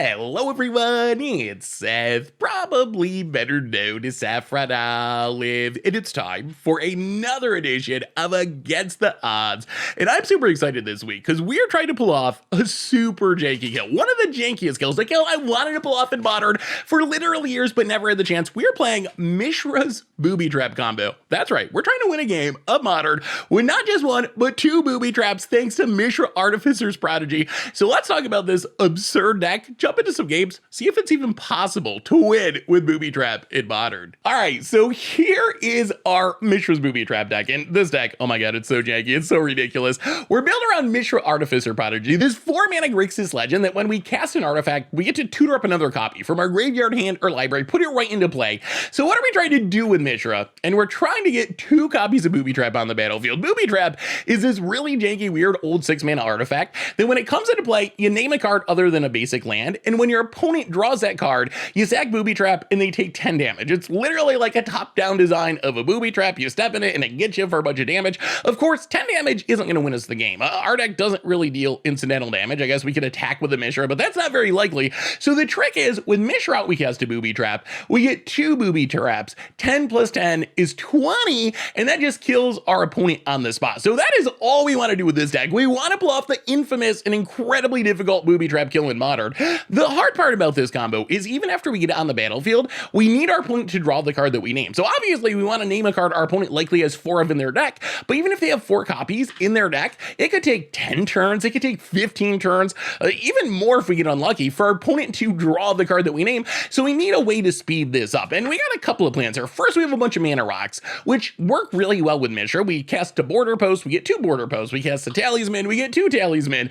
Hello everyone, it's Seth, probably better known as Saffron Olive, and it's time for another edition of Against the Odds. And I'm super excited this week because we are trying to pull off a super janky kill. One of the jankiest kills, the kill I wanted to pull off in Modern for literal years but never had the chance. We are playing Mishra's Booby Trap combo. That's right, we're trying to win a game of Modern with not just one, but two Booby Traps thanks to Mishra Artificer's Prodigy. So let's talk about this absurd deck, jump into some games, see if it's even possible to win with Booby Trap in Modern. All right, so here is our Mishra's Booby Trap deck, and this deck, oh my god, it's so janky, it's so ridiculous. We're built around Mishra Artificer Prodigy, this 4-mana Grixis legend that when we cast an artifact, we get to tutor up another copy from our graveyard, hand, or library, put it right into play. So what are we trying to do with Mishra? And we're trying to get 2 copies of Booby Trap on the battlefield. Booby Trap is this really janky, weird, old 6-mana artifact that when it comes into play, you name a card other than a basic land, and when your opponent draws that card, you sack Booby Trap and they take 10 damage. It's literally like a top-down design of a Booby Trap. You step in it and it gets you for a bunch of damage. Of course, 10 damage isn't going to win us the game. Our deck doesn't really deal incidental damage. I guess we could attack with a Mishra, but that's not very likely. So the trick is, with Mishra out, we cast a Booby Trap. We get 2 Booby Traps. 10 plus 10 is 20, and that just kills our opponent on the spot. So that is all we want to do with this deck. We want to pull off the infamous and incredibly difficult Booby Trap kill in Modern. The hard part about this combo is even after we get on the battlefield, we need our opponent to draw the card that we name. So obviously we want to name a card our opponent likely has 4 of in their deck, but even if they have 4 copies in their deck, it could take 10 turns, it could take 15 turns, even more if we get unlucky, for our opponent to draw the card that we name. So we need a way to speed this up, and we got a couple of plans here. First, we have a bunch of mana rocks, which work really well with Mishra. We cast a border post, we get 2 border posts. We cast a talisman, we get 2 talisman.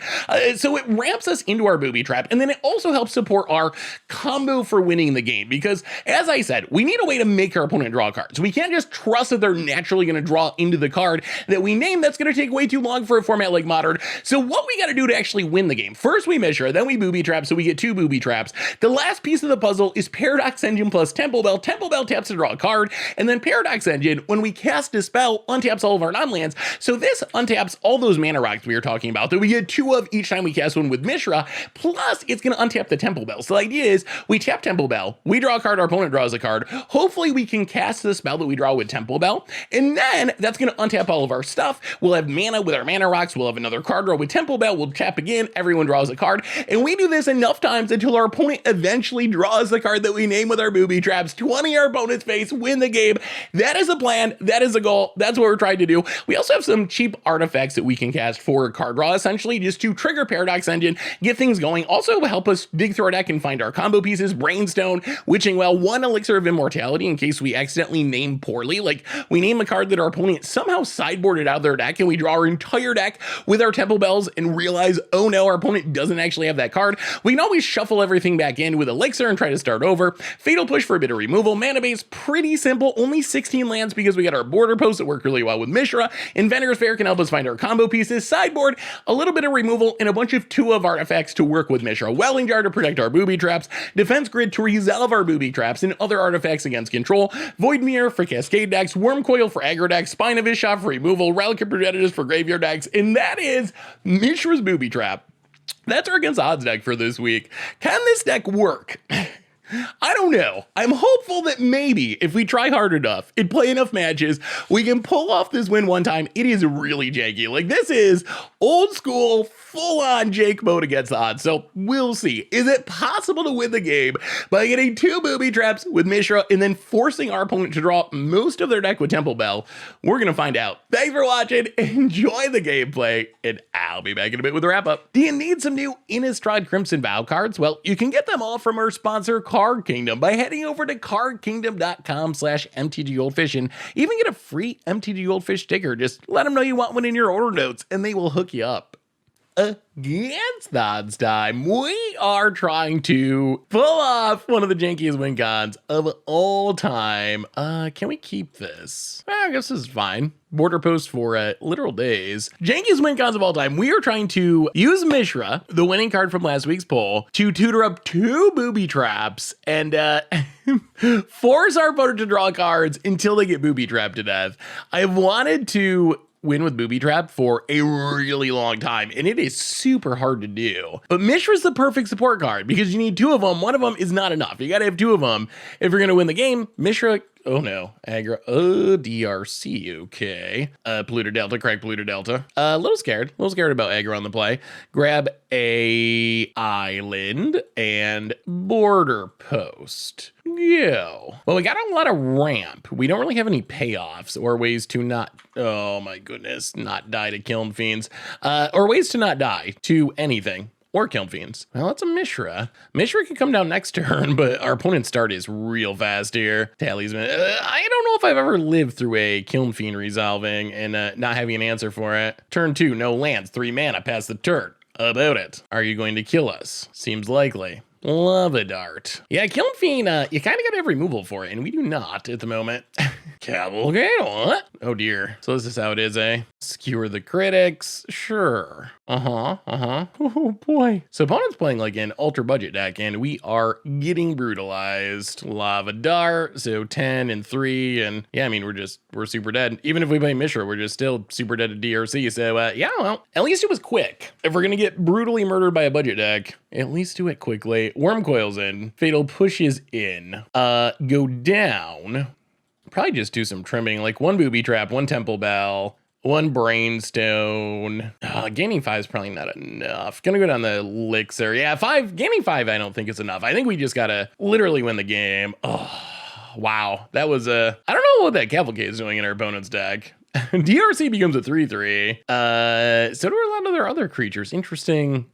So it ramps us into our Booby Trap, and then it also helps support our combo for winning the game, because as I said, we need a way to make our opponent draw cards. We can't just trust that they're naturally going to draw into the card that we name. That's going to take way too long for a format like Modern. So what we got to do to actually win the game: first we Mishra, then we Booby Trap, so we get 2 Booby Traps. The last piece of the puzzle is Paradox Engine plus Temple Bell. Temple Bell taps to draw a card, and then Paradox Engine, when we cast a spell, untaps all of our non-lands. So this untaps all those mana rocks we were talking about that we get 2 of each time we cast one with Mishra, plus it's going to untap the Temple Bell. So the idea is we tap Temple Bell, we draw a card, our opponent draws a card. Hopefully we can cast the spell that we draw with Temple Bell, and then that's going to untap all of our stuff. We'll have mana with our mana rocks, we'll have another card draw with Temple Bell, we'll tap again, everyone draws a card, and we do this enough times until our opponent eventually draws the card that we name with our Booby Traps. 20 our opponent's face, win the game. That is the plan, that is the goal, that's what we're trying to do. We also have some cheap artifacts that we can cast for card draw, essentially just to trigger Paradox Engine, get things going. Also help us dig through our deck and find our combo pieces: Brainstone, Witching Well, 1 Elixir of Immortality in case we accidentally name poorly, like we name a card that our opponent somehow sideboarded out of their deck and we draw our entire deck with our Temple Bells and realize, oh no, our opponent doesn't actually have that card. We can always shuffle everything back in with Elixir and try to start over. Fatal Push for a bit of removal. Mana base, pretty simple, only 16 lands because we got our border posts that work really well with Mishra. Inventor's Fair can help us find our combo pieces. Sideboard, a little bit of removal, and a bunch of 2 of artifacts to work with Mishra. Welling Jar to protect our Booby Traps, Defense Grid to resolve our Booby Traps and other artifacts against control, Void Mirror for Cascade decks, Worm Coil for aggro decks, Spine of Ishaf for removal, Relic of Predators for graveyard decks, and that is Mishra's Booby Trap. That's our Against Odds deck for this week. Can this deck work? I don't know. I'm hopeful that maybe if we try hard enough and play enough matches, we can pull off this win one time. It is really janky. Like, this is old school, full-on Jake mode against the odds. So we'll see. Is it possible to win the game by getting 2 Booby Traps with Mishra and then forcing our opponent to draw most of their deck with Temple Bell? We're going to find out. Thanks for watching. Enjoy the gameplay, and I'll be back in a bit with a wrap-up. Do you need some new Innistrad Crimson Vow cards? Well, you can get them all from our sponsor, Card Kingdom, by heading over to cardkingdom.com/MTGGoldfish and even get a free MTG Goldfish sticker. Just let them know you want one in your order notes and they will hook you up. Against the Odds time, we are trying to pull off one of the jankiest win cons of all time. Can we keep this? I guess this is fine. Border post for literal days. Jankiest win cons of all time. We are trying to use Mishra, the winning card from last week's poll, to tutor up 2 Booby Traps and force our opponent to draw cards until they get Booby Trapped to death. I wanted to win with Booby Trap for a really long time, and it is super hard to do. But Mishra's the perfect support card because you need two of them. One of them is not enough. You gotta have two of them if you're gonna win the game. Mishra, oh no, Aggro, DRC, okay. Polluter Delta, correct Polluter Delta. A little scared about Aggro on the play. Grab a island and border post. Go. Well, we got a lot of ramp. We don't really have any payoffs or ways to not, oh my goodness, not die to Kiln Fiends. Or ways to not die to anything. Or Kiln Fiends. Well, that's a Mishra. Mishra can come down next turn, but our opponent's start is real fast here. Talisman. I don't know if I've ever lived through a Kiln Fiend resolving and not having an answer for it. Turn 2, no lands, 3 mana past the turn. About it. Are you going to kill us? Seems likely. Lava Dart. Yeah, Kiln Fiend, you kind of got every removal for it, and we do not at the moment. Cavalcade, what? Oh dear. So this is how it is, eh? Skewer the critics, sure. Oh boy. So opponent's playing like an ultra budget deck, and we are getting brutalized. Lava Dart, so 10 and 3, and yeah, I mean, we're super dead. Even if we play Mishra, we're just still super dead at DRC, so yeah, well, at least it was quick. If we're gonna get brutally murdered by a budget deck, at least do it quickly. Worm Coil's in, Fatal Push is in, go down. Probably just do some trimming, like 1 Booby Trap, 1 Temple Bell, 1 Brainstone. Gaining 5 is probably not enough. Gonna go down the elixir. Yeah, 5. Gaining 5 I don't think is enough. I think we just gotta literally win the game. Oh, wow. That was I don't know what that Cavalcade is doing in our opponent's deck. DRC becomes a 3/3. So do a lot of their other creatures. Interesting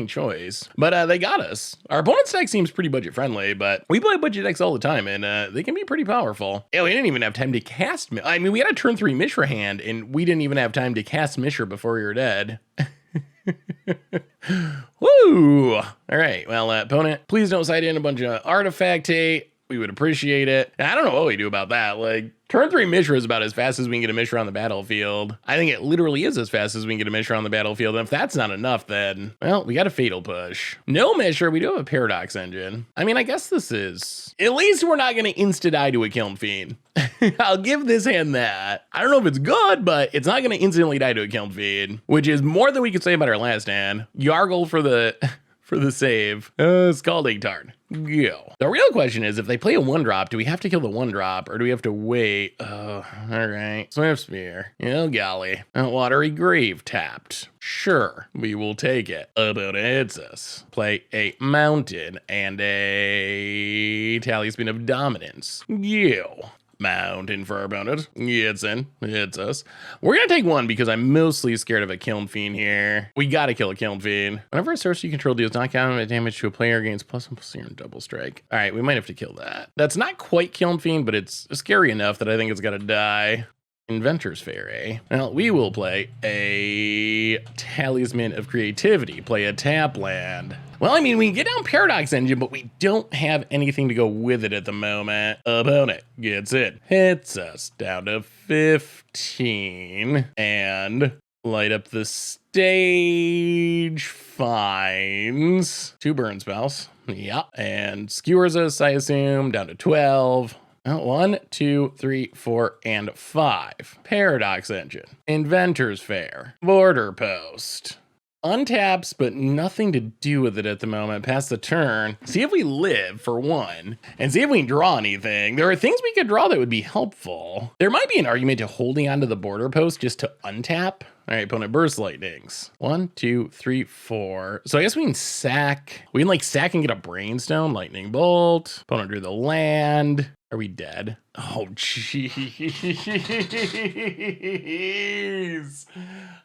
choice. But they got us. Our opponent's deck seems pretty budget friendly, but we play budget decks all the time, and they can be pretty powerful. Yeah, we didn't even have time to cast. I mean, we had a turn 3 Mishra hand, and we didn't even have time to cast Mishra before we were dead. Woo! All right, well, opponent, please don't side in a bunch of Artifactate. We would appreciate it. And I don't know what we do about that. Like, turn 3 Mishra is about as fast as we can get a Mishra on the battlefield. I think it literally is as fast as we can get a Mishra on the battlefield. And if that's not enough, then, well, we got a Fatal Push. No Mishra, we do have a Paradox Engine. I mean, I guess this is, at least we're not going to insta-die to a Kiln Fiend. I'll give this hand that. I don't know if it's good, but it's not going to instantly die to a Kiln Fiend, which is more than we could say about our last hand. Yargle for the... for the save. Scalding Tarn. Go. The real question is, if they play a 1-drop, do we have to kill the 1-drop or do we have to wait? Oh, all right. Swift Spear. Oh, golly. Watery Grave tapped. Sure, we will take it. About it hits us. Play a Mountain and a Talisman of Dominance. Go. Mountain for our opponent. It's in. Hits us. We're going to take 1 because I'm mostly scared of a Kiln Fiend here. We got to kill a Kiln Fiend. Whenever a sorcery you control deals knockdown damage to a player, gains +1/+0 and double strike. All right, we might have to kill that. That's not quite Kiln Fiend, but it's scary enough that I think it's got to die. Inventor's Fairy. Well, we will play a Talisman of Creativity. Play a tap land. Well, I mean, we can get down Paradox Engine, but we don't have anything to go with it at the moment. Opponent gets it. Hits us down to 15. And light up the stage. Finds 2 burn spells. Yeah. And skewers us, I assume, down to 12. 1, 2, 3, 4, and 5. Paradox Engine. Inventor's Fair. Border Post. Untaps, but nothing to do with it at the moment past the turn. See if we live for 1 and see if we can draw anything. There are things we could draw that would be helpful. There might be an argument to holding onto the border post just to untap. All right, opponent Burst Lightnings. 1, 2, 3, 4. So I guess we can sack. We can like sack and get a Brainstone. Lightning Bolt. Opponent drew the land. Are we dead? Oh, jeez.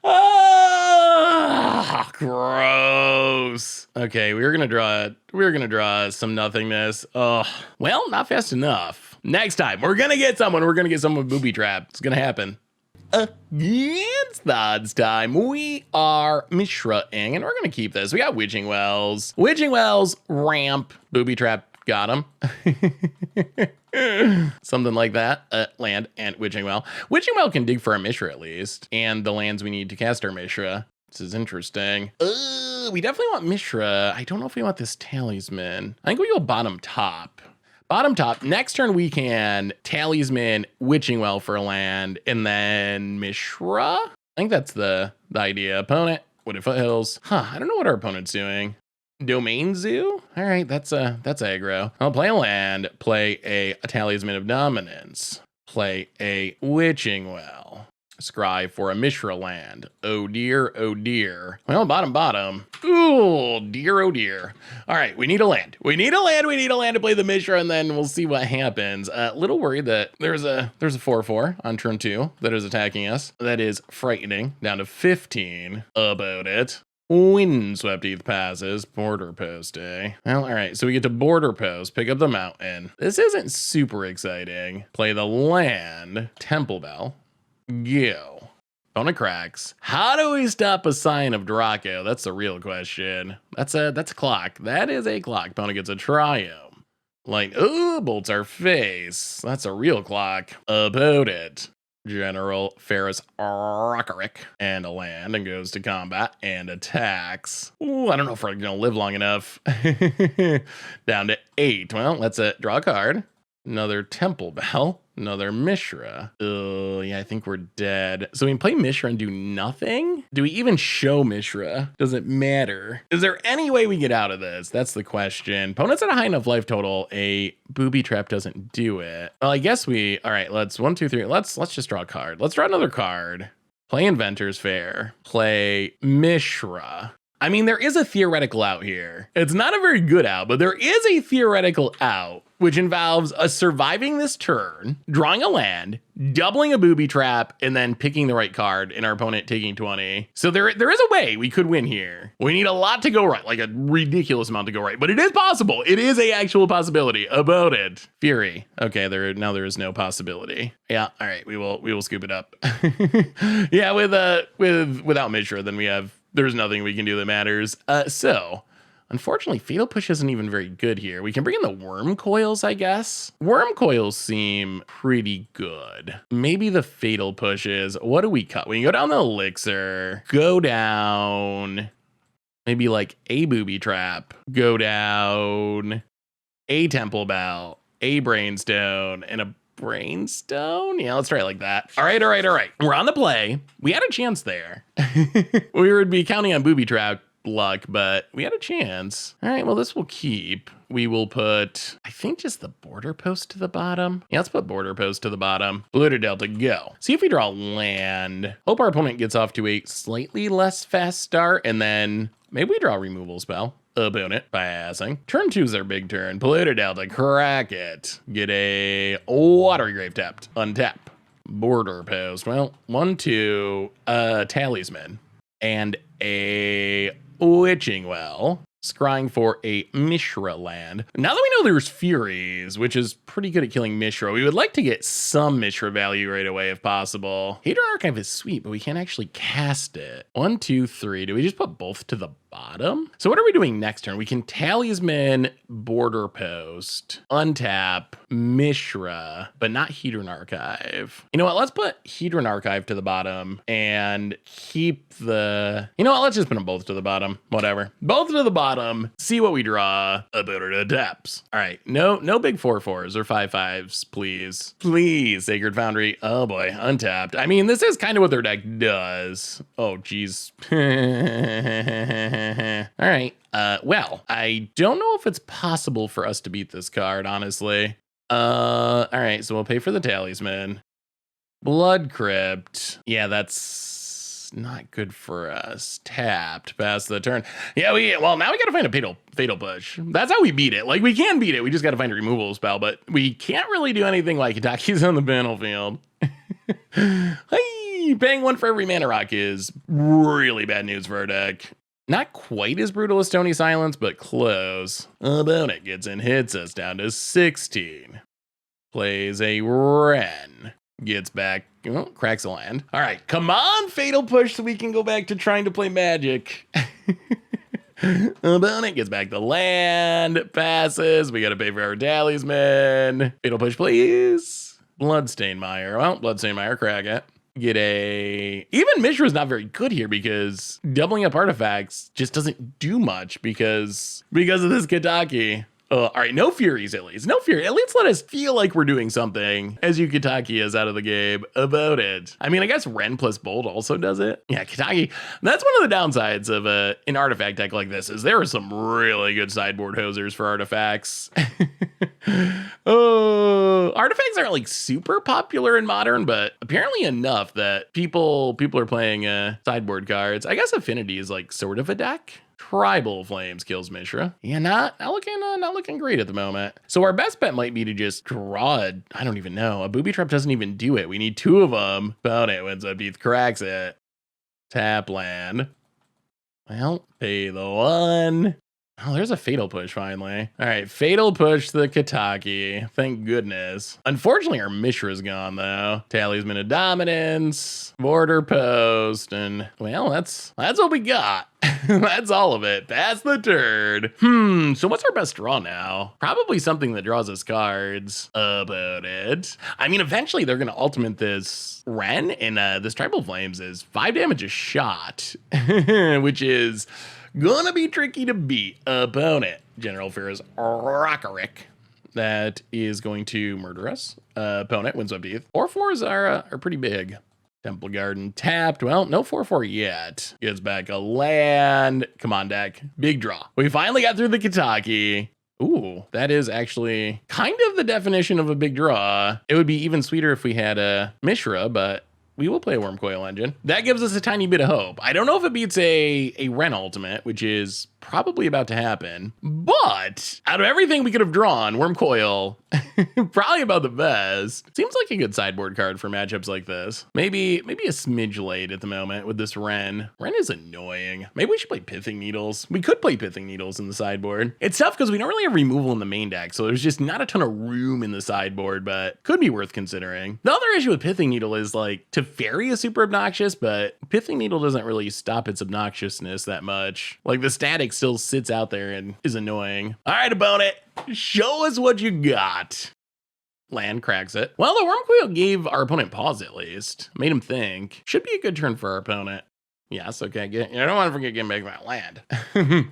Ah, gross. Okay, we're gonna draw some nothingness. Oh, well, not fast enough. Next time, we're gonna get someone. We're gonna get someone with Booby Trap. It's gonna happen. Against the odds time, we are Mishra-ing, and we're gonna keep this. We got Witching Wells. Witching Wells, ramp, Booby Trap. Got him. Something like that. Land and Witching Well. Witching Well can dig for a Mishra at least, and the lands we need to cast our Mishra. This is interesting. We definitely want Mishra. I don't know if we want this Talisman. I think we go bottom top. Bottom top. Next turn we can Talisman, Witching Well for a land, and then Mishra. I think that's the idea. Opponent, Wooded Foothills. I don't know what our opponent's doing. Domain Zoo? All right, that's aggro. I'll play a land, play a Talisman of Dominance, play a Witching Well, scry for a Mishra land. Oh dear, oh dear. Well, bottom. Ooh, dear, oh dear. All right, we need a land. We need a land to play the Mishra, and then we'll see what happens. Little worried that there's a 4/4 on turn 2 that is attacking us. That is frightening. Down to 15 about it. Windswept Heath passes, border post, eh? Well, all right, so we get to border post, pick up the mountain. This isn't super exciting. Play the land, Temple Bell, go. Opponent cracks. How do we stop a Sign of Draco? That's the real question. That's a clock. That is a clock. Opponent gets a Triumph. Like, ooh, bolts our face. That's a real clock. About it. General Ferris Rockerick and a land and goes to combat and attacks. Ooh, I don't know if we're gonna live long enough. Down to 8. Well, let's draw a card. Another Temple Bell. Another Mishra. Yeah, I think we're dead. So we can play Mishra and do nothing? Do we even show Mishra? Does it matter? Is there any way we get out of this? That's the question. Opponent's at a high enough life total. A Booby Trap doesn't do it. Well, I guess we, all right, let's 1, 2, 3. Let's just draw a card. Let's draw another card. Play Inventor's Fair. Play Mishra. I mean, there is a theoretical out here. It's not a very good out, but there is a theoretical out, which involves us surviving this turn, drawing a land, doubling a Booby Trap, and then picking the right card, and our opponent taking 20. So there is a way we could win here. We need a lot to go right, like a ridiculous amount to go right, but it is possible. It is a actual possibility about it. Fury. Okay, now there is no possibility. Yeah, all right, we will scoop it up. Yeah, without Mishra, then there's nothing we can do that matters. So, unfortunately, Fatal Push isn't even very good here. We can bring in the Worm Coils, I guess. Worm Coils seem pretty good. Maybe the Fatal Pushes. What do we cut? We can go down the Elixir, go down maybe like a Booby Trap, go down a Temple Bell, a Brainstone, and a Brainstone? Yeah, let's try it like that. All right. We're on the play. We had a chance there. We would be counting on Booby Trap luck, but we had a chance. All right, well, this will keep. We will put, I think, just the border post to the bottom. Yeah, let's put border post to the bottom. Blue to Delta, go. See if we draw land. Hope our opponent gets off to a slightly less fast start, and then maybe we draw a removal spell. Opponent passing. Turn 2 is their big turn. Polluter Delta, crack it. Get a Watery Grave tapped. Untap. Border post. Well, 1, 2, Talisman. And a Witching Well. Scrying for a Mishra land. Now that we know there's Furies, which is pretty good at killing Mishra, we would like to get some Mishra value right away if possible. Hater Archive is sweet, but we can't actually cast it. 1, 2, 3. Do we just put both to the bottom? So what are we doing next turn? We can Talisman, Border Post, untap, Mishra, but not Hedron Archive. You know what? Let's put Hedron Archive to the bottom and keep the... You know what? Let's just put them both to the bottom. Whatever. Both to the bottom. See what we draw. Ability taps. All right. No big 4/4s or 5/5s, please. Please, Sacred Foundry. Oh boy, untapped. I mean, this is kind of what their deck does. Oh, geez. All right. Well, I don't know if it's possible for us to beat this card, honestly. All right, so we'll pay for the Talisman. Blood Crypt. Yeah, that's not good for us. Tapped past the turn. Yeah, well, now we gotta find a fatal push. That's how we beat it. Like, we can beat it. We just gotta find a removal spell, but we can't really do anything like Itachi's on the battlefield. Hey, paying 1 for every mana rock is really bad news for our deck. Not quite as brutal as Stony Silence, but close. Opponent gets in, hits us down to 16. Plays a Wrenn. Gets back, cracks a land. All right, come on, Fatal Push, so we can go back to trying to play Magic. Opponent gets back the land, passes. We gotta pay for our Talisman. Fatal Push, please. Bloodstained Mire. Well, Bloodstained Mire, crack it. Get a... Even Mishra is not very good here because doubling up artifacts just doesn't do much because of this Kataki. All right, no Furies at least. No Fury. At least let us feel like we're doing something as Yukitaki is out of the game about it. I mean, I guess Ren plus Bolt also does it. Yeah, Kitaki. That's one of the downsides of an artifact deck like this is there are some really good sideboard hosers for artifacts. Oh, artifacts aren't like super popular in Modern, but apparently enough that people are playing sideboard cards. I guess Affinity is like sort of a deck. Tribal Flames kills Mishra. Yeah, not looking great at the moment. So our best bet might be to just draw I don't even know. A Booby Trap doesn't even do it. We need two of them. Found it. Wins up, Death cracks it. Tap land. Well, pay the one. Oh, there's a Fatal Push finally. All right, Fatal Push the Kitaki. Thank goodness. Unfortunately, our Mishra's gone though. Talisman of Dominance, Border Post, and well, that's what we got. That's all of it. Pass the turn. So what's our best draw now? Probably something that draws us cards about it. I mean, eventually they're going to ultimate this Ren, and this Tribal Flames is 5 damage a shot, which is gonna be tricky to beat. Opponent. General Fear's Rockerick. That is going to murder us. Opponent wins up to 4/4s are pretty big. Temple Garden tapped. Well, no 4/4 yet. Gets back a land. Come on, deck. Big draw. We finally got through the Kitaki. Ooh, that is actually kind of the definition of a big draw. It would be even sweeter if we had a Mishra, but we will play a Wormcoil Engine. That gives us a tiny bit of hope. I don't know if it beats a Ren Ultimate, which is probably about to happen. But out of everything we could have drawn, Wormcoil, probably about the best. Seems like a good sideboard card for matchups like this. Maybe a smidge late at the moment with this Ren. Ren is annoying. Maybe we should play Pithing Needles. We could play Pithing Needles in the sideboard. It's tough because we don't really have removal in the main deck, so there's just not a ton of room in the sideboard, but could be worth considering. The other issue with Pithing Needle is like, Teferi is super obnoxious, but Pithing Needle doesn't really stop its obnoxiousness that much. Like the static still sits out there and is annoying. All right, opponent, show us what you got. Land cracks it. Well, the Wormcoil gave our opponent pause at least. Made him think. Should be a good turn for our opponent. Yes, okay, I don't want to forget getting back my land.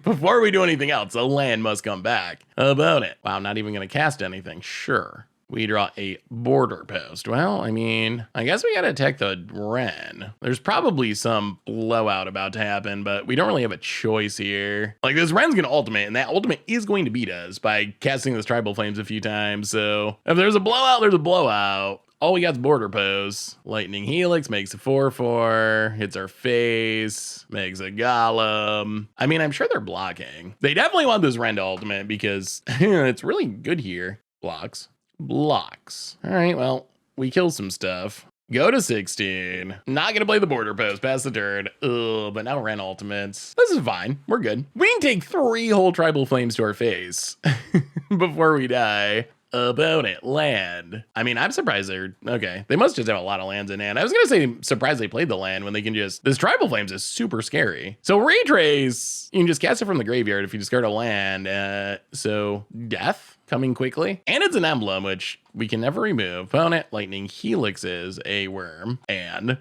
Before we do anything else, the land must come back. Opponent. Wow, not even going to cast anything. Sure. We draw a Border Post. Well, I mean, I guess we gotta attack the Ren. There's probably some blowout about to happen, but we don't really have a choice here. Like, this Ren's gonna ultimate, and that ultimate is going to beat us by casting this Tribal Flames a few times. So if there's a blowout, there's a blowout. All we got is Border Post. Lightning Helix makes a 4/4, hits our face, makes a Golem. I mean, I'm sure they're blocking. They definitely want this Ren to ultimate because it's really good here. Blocks. All right, well, we kill some stuff. Go to 16. Not gonna play the Border Post. Pass the turn. Ugh, but now Ren ultimates. This is fine. We're good. We can take 3 whole Tribal Flames to our face before we die. Opponent, land. I mean, I'm surprised okay. They must just have a lot of lands in hand. I was gonna say surprised they played the land when they can this Tribal Flames is super scary. So Retrace, you can just cast it from the graveyard if you discard a land. So death coming quickly. And it's an emblem, which we can never remove. Opponent, Lightning Helix is a worm. And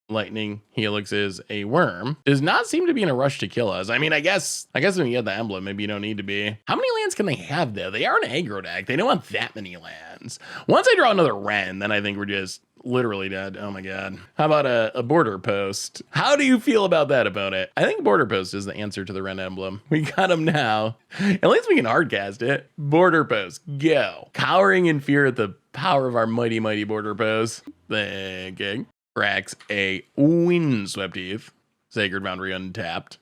Lightning Helix is a worm. Does not seem to be in a rush to kill us. I mean, I guess when you get the emblem, maybe you don't need to be. How many lands can they have though? They are an aggro deck. They don't want that many lands. Once I draw another Ren, then I think we're just literally dead. Oh my god. How about a Border Post? How do you feel about that, opponent? I think Border Post is the answer to the Ren emblem. We got him now. At least we can hardcast it. Border Post, go. Cowering in fear at the power of our mighty, mighty Border Post. Thinking. Cracks a Windswept Eve. Sacred Boundary untapped.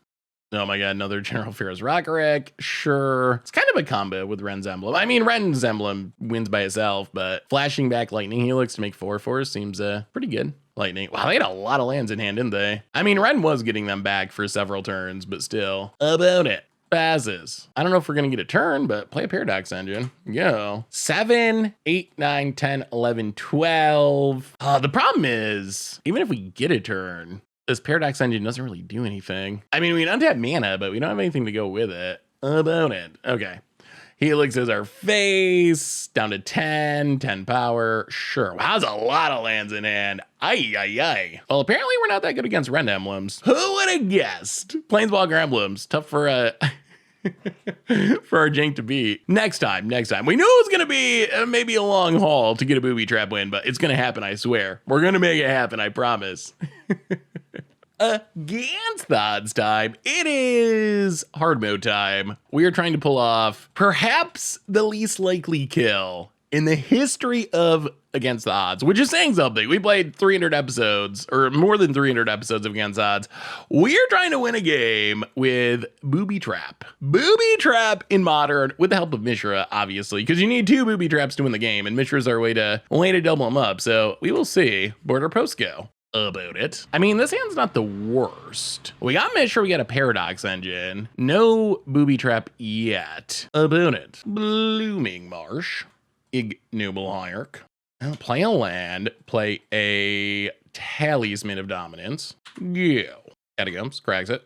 Oh my god, another General Fear's Rockerick. Sure. It's kind of a combo with Ren's Emblem. I mean, Ren's Emblem wins by itself, but flashing back Lightning Helix to make 4/4 seems pretty good. Lightning. Wow, they had a lot of lands in hand, didn't they? I mean, Ren was getting them back for several turns, but still. About it. Passes. I don't know if we're going to get a turn, but play a Paradox Engine. Go. 7, 8, 9, 10, 11, 12. The problem is, even if we get a turn, this Paradox Engine doesn't really do anything. I mean, we can untap mana, but we don't have anything to go with it. About it. Okay. Helix is our face. Down to 10 power. Sure. Wow, that's a lot of lands in hand. Ay. Well, apparently we're not that good against Ren emblems. Who would have guessed? Planeswalker emblems. Tough for for our jank to beat. Next time. We knew it was going to be maybe a long haul to get a booby trap win, but it's going to happen, I swear. We're going to make it happen, I promise. Against the odds time, it is hard mode time. We are trying to pull off perhaps the least likely kill in the history of Against the Odds, which is saying something. We played 300 episodes, or more than 300 episodes of Against the Odds. We're trying to win a game with Booby Trap. Booby Trap in Modern, with the help of Mishra, obviously, because you need 2 Booby Traps to win the game, and Mishra's our way to double them up. So we will see. Border post go about it. I mean, this hand's not the worst. We got Mishra, we got a Paradox Engine. No Booby Trap yet. About it. Blooming Marsh. Ignoble Hierarch. I'll play a land, play a Talisman of Dominance. Go. Catacombs, cracks it.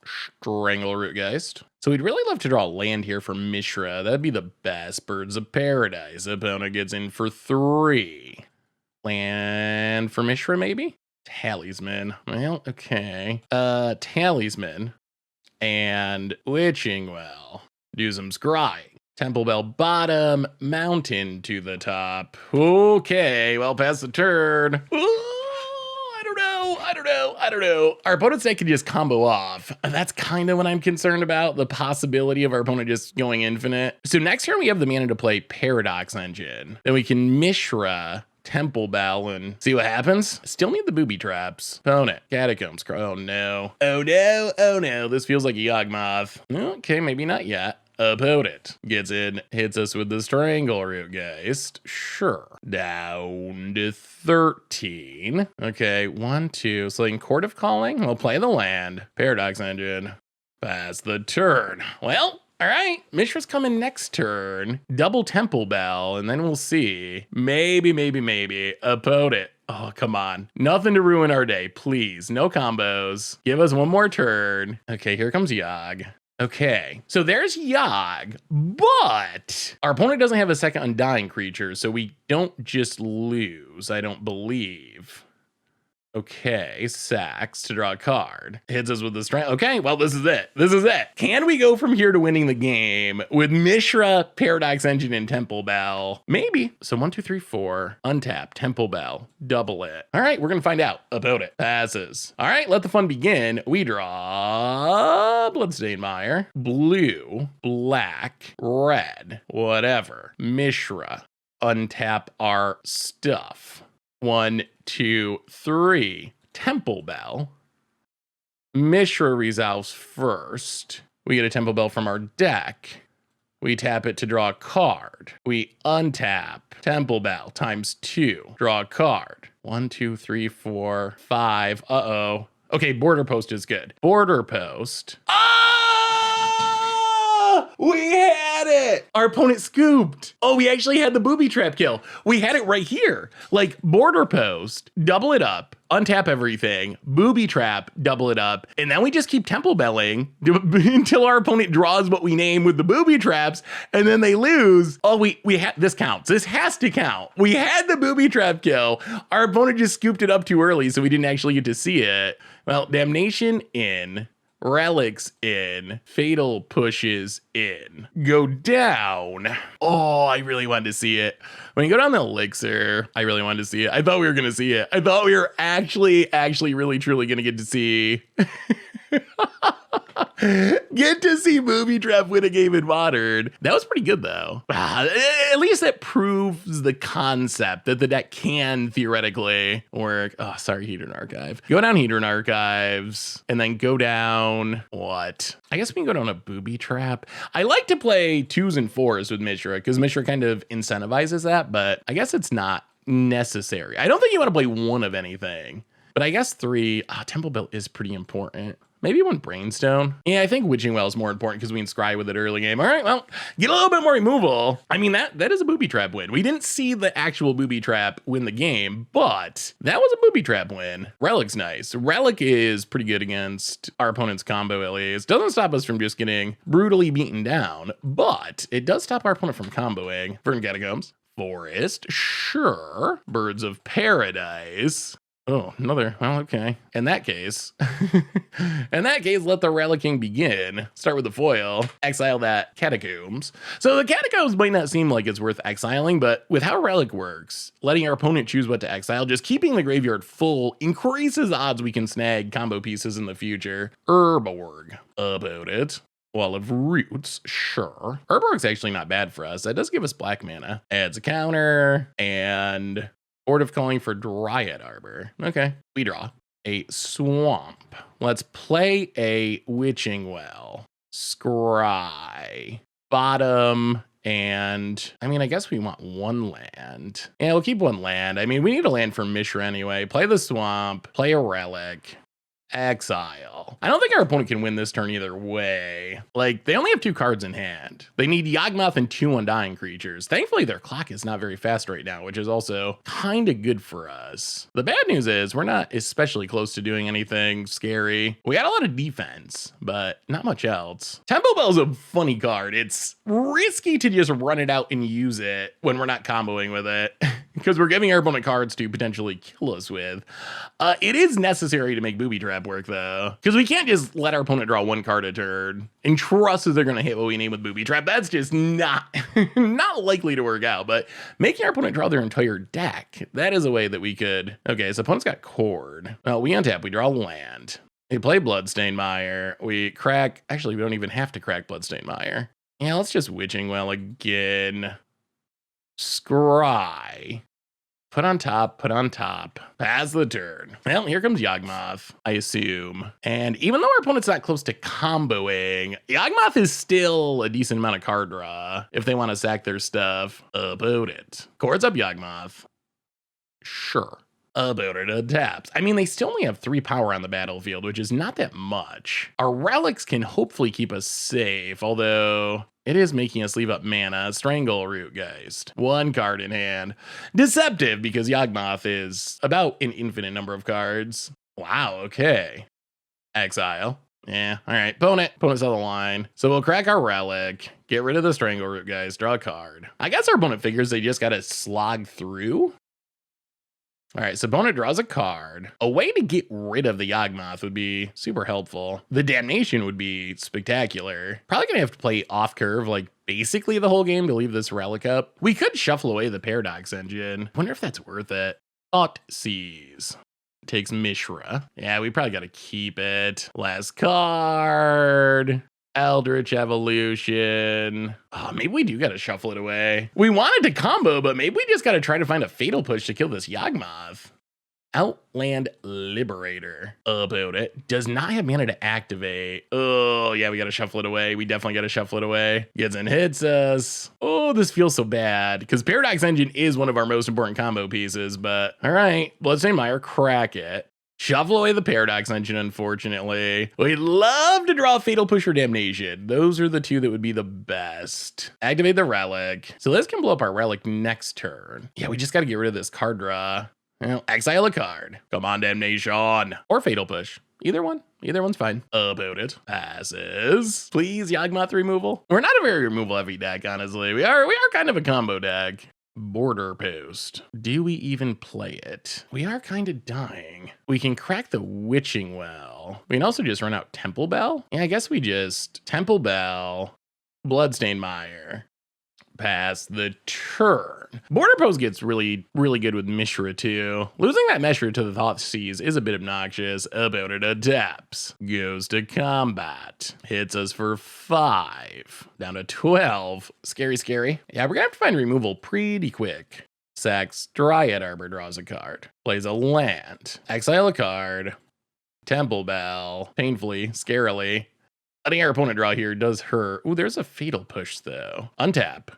Strangle Rootgeist. So we'd really love to draw a land here for Mishra. That'd be the best. Birds of Paradise. Opponent gets in for 3. Land for Mishra, maybe? Talisman. Well, okay. Talisman. And Witching Well. Do some scrying. Temple Bell bottom, mountain to the top. Okay, well past the turn. Ooh, I don't know. Our opponent's deck can just combo off. That's kind of what I'm concerned about, the possibility of our opponent just going infinite. So next turn we have the mana to play Paradox Engine. Then we can Mishra, Temple Bell, and see what happens. Still need the Booby Traps. Opponent, Catacombs. Oh no. This feels like a Yawgmoth. Okay, maybe not yet. Opponent gets in, hits us with the Strangle Rootgeist. Sure. Down to 13. Okay, 1, 2. So in Court of Calling, we'll play the land. Paradox Engine. Pass the turn. Well, all right. Mishra's coming next turn. Double Temple Bell, and then we'll see. Maybe. Opponent. Oh, come on. Nothing to ruin our day, please. No combos. Give us one more turn. Okay, here comes Yawg. Okay, so there's Yawg, but our opponent doesn't have a second Undying creature, so we don't just lose, I don't believe. Okay, sacks to draw a card. Hits us with the strength. Okay, well, this is it. Can we go from here to winning the game with Mishra, Paradox Engine, and Temple Bell? Maybe. So 1, 2, 3, 4. Untap, Temple Bell, double it. All right, we're gonna find out about it. Passes. All right, let the fun begin. We draw Bloodstained Mire, blue, black, red, whatever. Mishra. Untap our stuff. 1, 2, 3. Temple Bell. Mishra resolves first. We get a Temple Bell from our deck. We tap it to draw a card. We untap Temple Bell ×2. Draw a card. 1, 2, 3, 4, 5. Uh-oh. Okay, Border Post is good. Border Post. We had it! Our opponent scooped. Oh, we actually had the Booby Trap kill. We had it right here. Like, Border Post, double it up, untap everything, Booby Trap, double it up, and then we just keep Temple Belling until our opponent draws what we name with the Booby Traps, and then they lose. Oh, we had, this counts. This has to count. We had the Booby Trap kill. Our opponent just scooped it up too early, so we didn't actually get to see it. Well, Damnation in. Relics in. Fatal pushes in. Go down. Oh, I really wanted to see it. When you go down the elixir, I really wanted to see it. I thought we were going to see it. I thought we were actually really, truly going to get to see. Get to see Booby Trap win a game in Modern. That was pretty good, though. At least that proves the concept that the deck can theoretically work. Oh, sorry, Hedron Archive. Go down Hedron Archives, and then go down what? I guess we can go down a Booby Trap. I like to play 2s and 4s with Mishra, because Mishra kind of incentivizes that, but I guess it's not necessary. I don't think you want to play 1 of anything, but I guess 3. Temple Bell is pretty important. Maybe 1 Brainstone. Yeah, I think Witching Well is more important because we can scry with it early game. All right, well, get a little bit more removal. I mean, that is a Booby Trap win. We didn't see the actual Booby Trap win the game, but that was a Booby Trap win. Relic's nice. Relic is pretty good against our opponent's combo at least. Doesn't stop us from just getting brutally beaten down, but it does stop our opponent from comboing. Verdant Catacombs. Forest, sure. Birds of Paradise. Oh, another. Well, okay. In that case, let the Relicking begin. Start with the foil. Exile that Catacombs. So the Catacombs might not seem like it's worth exiling, but with how Relic works, letting our opponent choose what to exile, just keeping the graveyard full increases the odds we can snag combo pieces in the future. Urborg. About it. Wall of Roots, sure. Urborg's actually not bad for us. That does give us black mana. Adds a counter, and Board of Calling for Dryad Arbor. Okay, we draw. A Swamp. Let's play a Witching Well. Scry. Bottom, and I mean, I guess we want one land. Yeah, we'll keep one land. I mean, we need a land for Mishra anyway. Play the Swamp, play a Relic. Exile. I don't think our opponent can win this turn either way. Like, they only have 2 cards in hand. They need Yawgmoth and 2 undying creatures. Thankfully, their clock is not very fast right now, which is also kind of good for us. The bad news is we're not especially close to doing anything scary. We got a lot of defense, but not much else. Tempo Bell's a funny card. It's risky to just run it out and use it when we're not comboing with it because we're giving our opponent cards to potentially kill us with. It is necessary to make Booby Trap work though, because we can't just let our opponent draw 1 card a turn and trust that they're going to hit what we name with Booby Trap. That's just not likely to work out. But making our opponent draw their entire deck, that is a way that we could. Okay, so opponent's got Cord. Well, we untap, we draw land. We play Bloodstained Mire. We crack. Actually, we don't even have to crack Bloodstained Mire. Yeah, let's just Witching Well again. Scry. Put on top, pass the turn. Well, here comes Yawgmoth, I assume. And even though our opponent's not close to comboing, Yawgmoth is still a decent amount of card draw if they want to sack their stuff. About it. Chords up Yawgmoth. Sure. About it, taps. I mean, they still only have 3 power on the battlefield, which is not that much. Our relics can hopefully keep us safe, although it is making us leave up mana. Strangle Rootgeist. 1 card in hand. Deceptive, because Yawgmoth is about an infinite number of cards. Wow, okay. Exile. Yeah, all right. Opponent's on the line. So we'll crack our relic, get rid of the Strangle Rootgeist, draw a card. I guess our opponent figures they just gotta slog through. All right, so opponent draws a card. A way to get rid of the Yawgmoth would be super helpful. The Damnation would be spectacular. Probably gonna have to play off curve like basically the whole game to leave this relic up. We could shuffle away the Paradox Engine. Wonder if that's worth it. Thought Seize. Takes Mishra. Yeah, we probably gotta keep it. Last card. Eldritch Evolution. Oh, maybe we do gotta shuffle it away. We wanted to combo, but maybe we just gotta try to find a Fatal Push to kill this Yawgmoth. Outland Liberator. About it. Does not have mana to activate. Oh, yeah, we gotta shuffle it away. We definitely gotta shuffle it away. Gets and hits us. Oh, this feels so bad, because Paradox Engine is one of our most important combo pieces, but all right. Bloodstained Mire, crack it. Shuffle away the Paradox Engine, unfortunately. We'd love to draw Fatal Push or Damnation. Those are the 2 that would be the best. Activate the Relic. So this can blow up our Relic next turn. Yeah, we just got to get rid of this card draw. Well, exile a card. Come on, Damnation. Or Fatal Push. Either one. Either one's fine. About it. Passes. Please, Yawgmoth removal. We're not a very removal heavy deck, honestly. We are kind of a combo deck. Border Post. Do we even play it? We are kind of dying. We can crack the Witching Well. We can also just run out Temple Bell. Yeah, I guess we just Temple Bell, Bloodstained Mire. Pass the turn. Border Post gets really good with Mishra too. Losing that Mishra to the Thought Seize is a bit obnoxious. About it, adapts. Goes to combat. Hits us for 5. Down to 12. Scary, scary. Yeah, we're gonna have to find removal pretty quick. Sacks Dryad Arbor, draws a card. Plays a land. Exile a card. Temple Bell. Painfully, scarily. Letting our opponent draw here does hurt. Ooh, there's a Fatal Push though. Untap.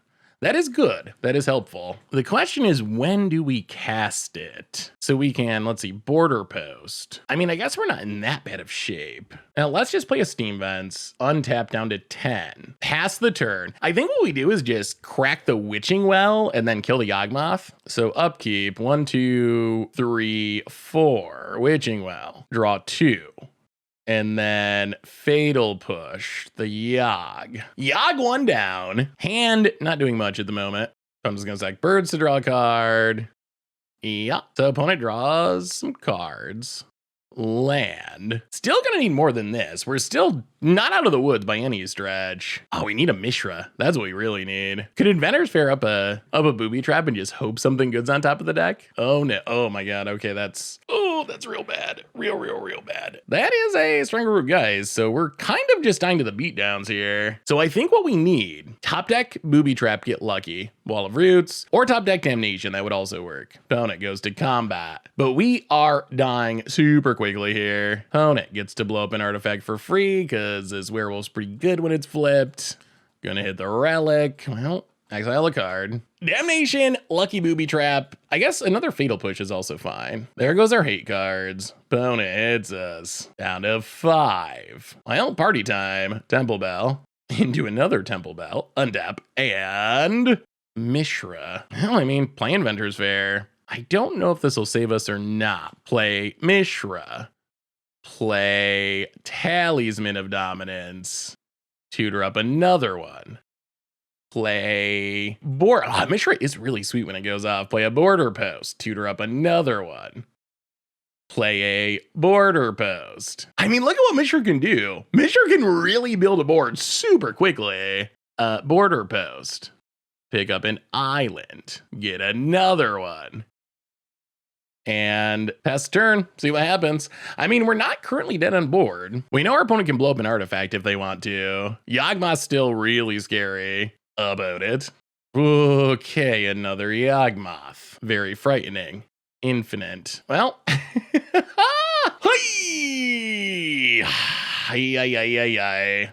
That is good. That is helpful. The question is, when do we cast it? So we can, let's see, Border Post. I mean, I guess we're not in that bad of shape. Now let's just play a Steam Vents, untap down to 10. Pass the turn. I think what we do is just crack the Witching Well and then kill the Yawgmoth. So upkeep, 1, 2, 3, 4. Witching Well. Draw 2. And then Fatal Push, the Yawg. Yawg 1 down. Hand not doing much at the moment. I'm just going to sack Birds to draw a card. Yeah. So opponent draws some cards. Land. Still gonna need more than this. We're still not out of the woods by any stretch. Oh, we need a Mishra. That's what we really need. Could inventors fair up a booby trap and just hope something good's on top of the deck? Oh no. Oh my god. Okay, that's real bad. Real bad. That is a stronger root, guys. So we're kind of just dying to the beatdowns here. So I think what we need, top deck booby trap, get lucky. Wall of Roots, or top deck damnation, that would also work. Opponent goes to combat. But we are dying super quickly here. Opponent gets to blow up an artifact for free, because this werewolf's pretty good when it's flipped. Gonna hit the relic. Well, exile a card. Damnation, lucky booby trap. I guess another fatal push is also fine. There goes our hate cards. Opponent hits us. Down to 5. Well, party time. Temple Bell. Into another Temple Bell. Untap. And Mishra. Well, I mean, play Inventor's Fair. I don't know if this will save us or not. Play Mishra. Play Talisman of Dominance. Tutor up another one. Play Mishra is really sweet when it goes off. Play a Border Post. Tutor up another one. Play a Border Post. I mean, look at what Mishra can do. Mishra can really build a board super quickly. Border Post. Pick up an island. Get another one. And pass turn. See what happens. I mean, we're not currently dead on board. We know our opponent can blow up an artifact if they want to. Yawgmoth's still really scary about it. Okay, another Yawgmoth. Very frightening. Infinite. Well.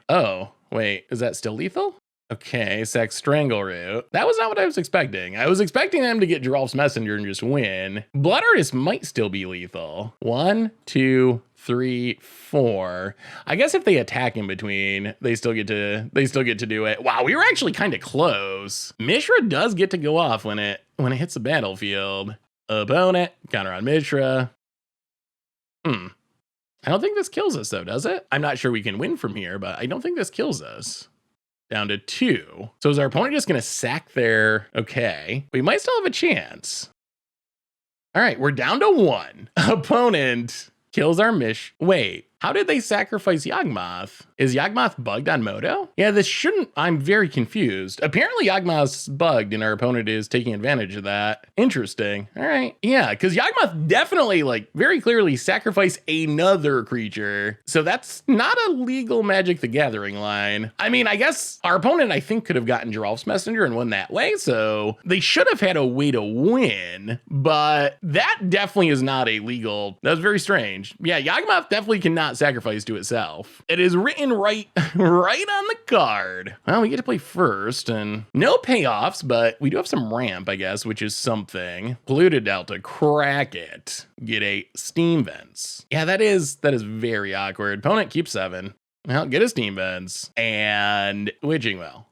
Oh, wait. Is that still lethal? Okay, Sex Strangle Root. That was not what I was expecting. I was expecting them to get Giralf's Messenger and just win. Blood Artist might still be lethal. 1, 2, 3, 4. I guess if they attack in between, they still get to do it. Wow, we were actually kind of close. Mishra does get to go off when it hits the battlefield. Opponent, counter on Mishra. I don't think this kills us though, does it? I'm not sure we can win from here, but I don't think this kills us. Down to 2. So is our opponent just going to sack their... Okay. We might still have a chance. All right, we're down to 1. Opponent kills our Wait, how did they sacrifice Yawgmoth? Is Yawgmoth bugged on Moto? Yeah, this shouldn't... I'm very confused. Apparently Yawgmoth's bugged and our opponent is taking advantage of that. Interesting. All right. Yeah, because Yawgmoth definitely, like, very clearly sacrificed another creature. So that's not a legal Magic the Gathering line. I mean, I guess our opponent, I think, could have gotten Giralf's Messenger and won that way. So they should have had a way to win. But that definitely is not a legal... That's very strange. Yeah, Yawgmoth definitely cannot sacrifice to itself. It is written right on the card. Well, we get to play first and no payoffs, but we do have some ramp, I guess, which is something. Polluted Delta, crack it. Get a Steam Vents. Yeah, that is very awkward. Opponent keeps 7. Well, get a Steam Vents and Witching Well.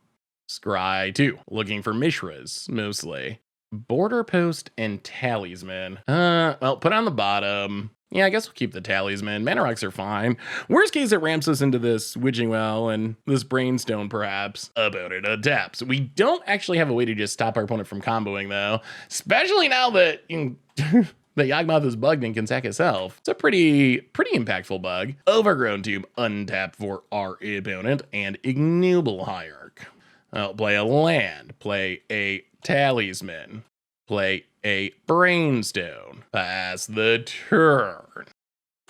Scry 2. Looking for Mishras, mostly. Border Post and Talisman. Well, put on the bottom. Yeah, I guess we'll keep the Talisman. Mana Rocks are fine. Worst case, it ramps us into this Witching Well and this Brainstone, perhaps. About it adapts. We don't actually have a way to just stop our opponent from comboing, though. Especially now that the Yawgmoth is bugged and can sack itself. It's a pretty impactful bug. Overgrown Tube, untap for our opponent, and Ignoble Hierarch. I'll play a land, play a Talisman, play a Brainstone, pass the turn,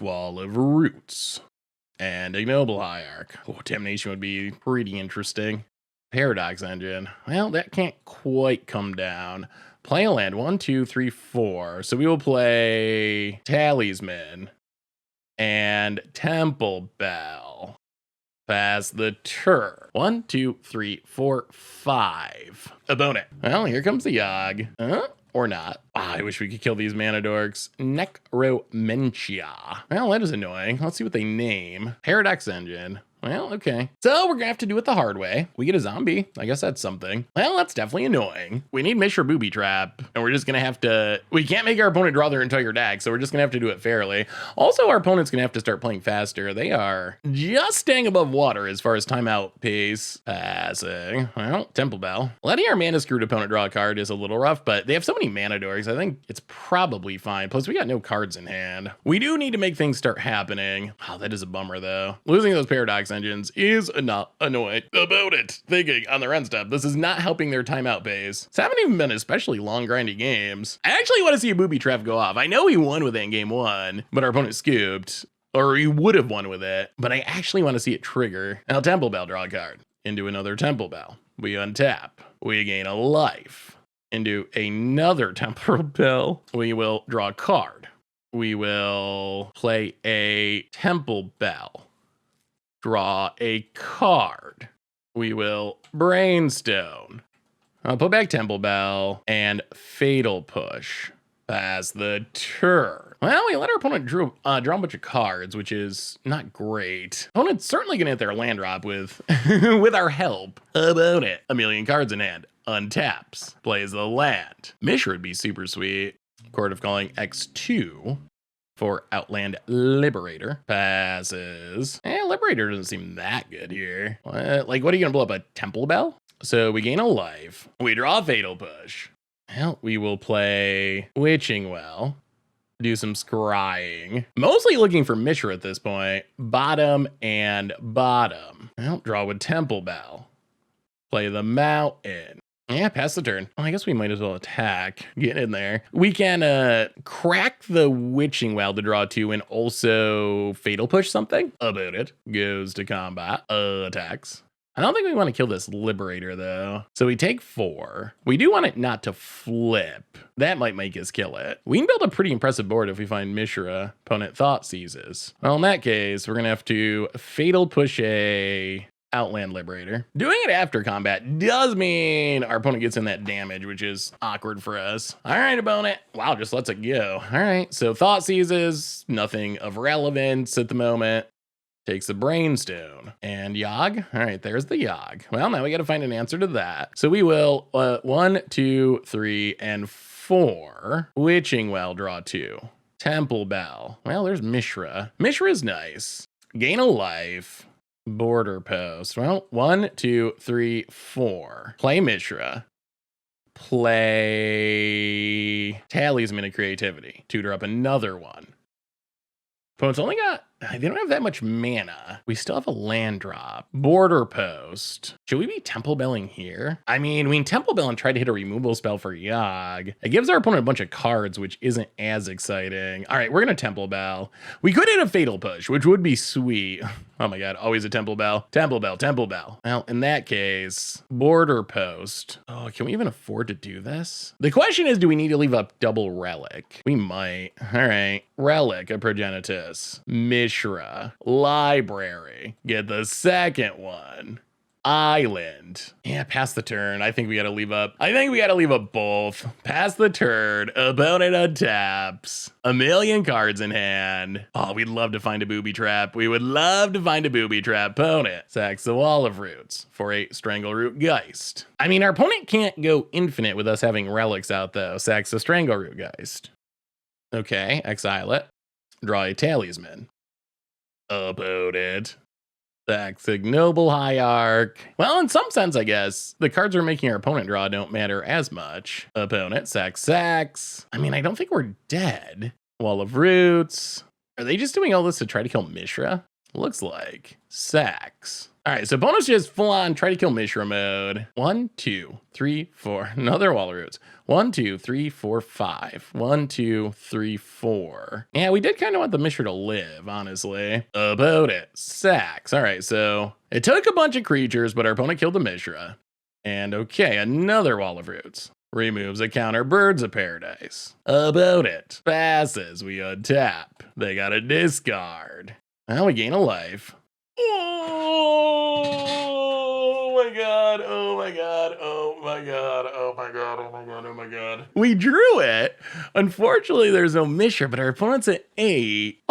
Wall of Roots, and Ignoble Hierarch. Oh, Damnation would be pretty interesting. Paradox Engine. Well, that can't quite come down. Play a land. 1, 2, 3, 4. So we will play Talisman and Temple Bell. Pass the turn. 1, 2, 3, 4, 5. Opponent. Well, here comes the Yawg. Or not. I wish we could kill these mana dorks. Necromentia. Well, that is annoying. Let's see what they name. Paradox Engine. Well, okay. So we're gonna have to do it the hard way. We get a zombie. I guess that's something. Well, that's definitely annoying. We need Mishra Booby Trap, and we're just gonna have to, we can't make our opponent draw their entire deck, so we're just gonna have to do it fairly. Also, our opponent's gonna have to start playing faster. They are just staying above water as far as timeout pace. Passing. Well, Temple Bell. Letting our mana screwed opponent draw a card is a little rough, but they have so many mana dorks, I think it's probably fine. Plus, we got no cards in hand. We do need to make things start happening. Oh, that is a bummer, though. Losing those Paradox engines is not annoying about it. Thinking on their end step, this is not helping their timeout pace. It's haven't even been especially long, grindy games. I actually want to see a Booby Trap go off. I know he won with it in game 1, but our opponent scooped, or he would have won with it, but I actually want to see it trigger. Now, Temple Bell, draw a card. Into another Temple Bell. We untap. We gain a life. Into another Temple Bell. We will draw a card. We will play a Temple Bell. Draw a card. We will Brainstone. I'll put back Temple Bell and Fatal Push. Pass the turn. Well, we let our opponent draw a bunch of cards, which is not great. Opponent's certainly gonna hit their land drop with, with our help. How about it? A million cards in hand. Untaps. Plays the land. Mishra would be super sweet. Court of Calling X2 for Outland Liberator. Passes. Liberator doesn't seem that good here. What? Like, what are you gonna blow up, a Temple Bell? So we gain a life. We draw a Fatal Push. Well, we will play Witching Well. Do some scrying. Mostly looking for Mishra at this point. Bottom and bottom. Well, draw with Temple Bell. Play the Mountain. Yeah, pass the turn. Well, I guess we might as well attack. Get in there. We can crack the Witching Well to draw 2 and also Fatal Push something. About it. Goes to combat. Attacks. I don't think we want to kill this Liberator, though. So we take 4. We do want it not to flip. That might make us kill it. We can build a pretty impressive board if we find Mishra. Opponent Thought Seizes. Well, in that case, we're going to have to Fatal Push a Outland Liberator. Doing it after combat does mean our opponent gets in that damage, which is awkward for us. All right, opponent. Wow, just lets it go. All right, so Thought Seizes. Nothing of relevance at the moment. Takes the Brainstone. And Yawg? All right, there's the Yawg. Well, now we got to find an answer to that. So we will 1, 2, 3, and 4. Witching Well, draw 2. Temple Bell. Well, there's Mishra. Mishra is nice. Gain a life. Border Post. Well, 1, 2, 3, 4. Play Mishra. Play Talisman of Creativity. Tutor up another one. Opponent's only got, they don't have that much mana. We still have a land drop. Border Post. Should we be Temple Belling here? I mean, we can Temple Bell and try to hit a removal spell for Yawg. It gives our opponent a bunch of cards, which isn't as exciting. All right, we're gonna Temple Bell. We could hit a Fatal Push, which would be sweet. Oh my God, always a Temple Bell. Temple Bell, Temple Bell. Well, in that case, Border Post. Oh, can we even afford to do this? The question is, do we need to leave up double Relic? We might. All right, Relic of Progenitus. Mishra. Library. Get the second one. Island. Yeah, pass the turn. I think we gotta leave up. I think we gotta leave up both. Pass the turn. Opponent untaps. A million cards in hand. Oh, we'd love to find a Booby Trap. We would love to find a Booby Trap. Opponent sacks the Wall of Roots for a Strangleroot Geist. I mean, our opponent can't go infinite with us having relics out, though. Sacks the Strangleroot Geist. Okay, exile it. Draw a Talisman. Opponent. Sacks Ignoble Hierarch. Well, in some sense, I guess, the cards we're making our opponent draw don't matter as much. Opponent, sacks. I mean, I don't think we're dead. Wall of Roots. Are they just doing all this to try to kill Mishra? Looks like. Sacks. All right, so opponent's just full on try to kill Mishra mode. 1, 2, 3, 4. Another Wall of Roots. 1, 2, 3, 4, 5. 1, 2, 3, 4. Yeah, we did kind of want the Mishra to live, honestly. About it. Sacks. All right, so it took a bunch of creatures, but our opponent killed the Mishra. And okay, another Wall of Roots. Removes a counter Birds of Paradise. About it. Passes. We untap. They got a discard. Now we gain a life. Oh my God, oh my God, oh my God, oh my God, oh my God, oh my God. We drew it. Unfortunately, there's no Mishra, but our opponent's at 8.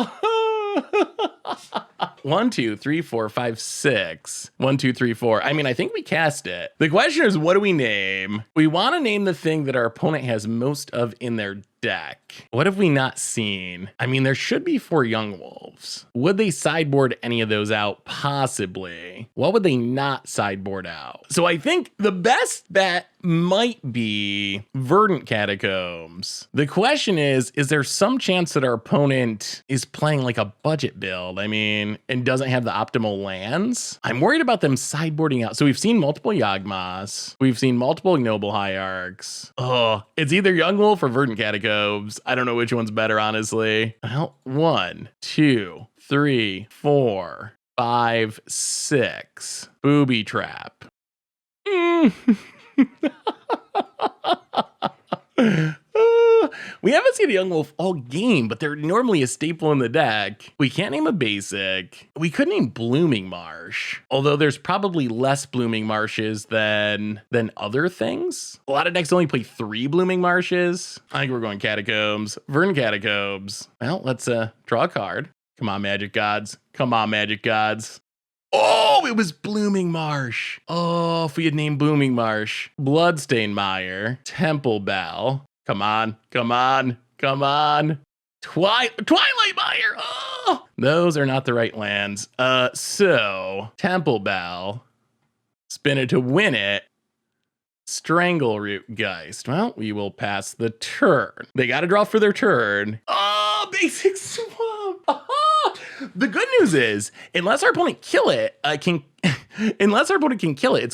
1, 2, 3, 4, 5, 6. 1, 2, 3, 4. I mean, I think we cast it. The question is, what do we name? We want to name the thing that our opponent has most of in their deck. What have we not seen? I mean, there should be 4 Yawgmoths. Would they sideboard any of those out? Possibly. What would they not sideboard out? So I think the best bet might be Verdant Catacombs. The question is there some chance that our opponent is playing like a budget build? I mean, and doesn't have the optimal lands? I'm worried about them sideboarding out. So we've seen multiple Yawgmoths. We've seen multiple Noble Hierarchs. Oh, it's either Yawgmoth or Verdant Catacombs. I don't know which one's better, honestly. Well, 1, 2, 3, 4, 5, 6. Booby Trap. We haven't seen a Yawgmoth all game, but they're normally a staple in the deck. We can't name a basic. We could name Blooming Marsh, although there's probably less Blooming Marshes than other things. A lot of decks only play 3 Blooming Marshes. I think we're going Catacombs. Verdant Catacombs. Well, let's draw a card. Come on, Magic Gods. Come on, Magic Gods. Oh, it was Blooming Marsh. Oh, if we had named Blooming Marsh. Bloodstained Mire. Temple Bell. Come on, come on, come on. Twilight Mire. Oh, those are not the right lands. So Temple Bell. Spin it to win it. Strangleroot Geist. Well, we will pass the turn. They got to draw for their turn. Oh, basic swamp. Oh. The good news is, unless our opponent can kill it, it's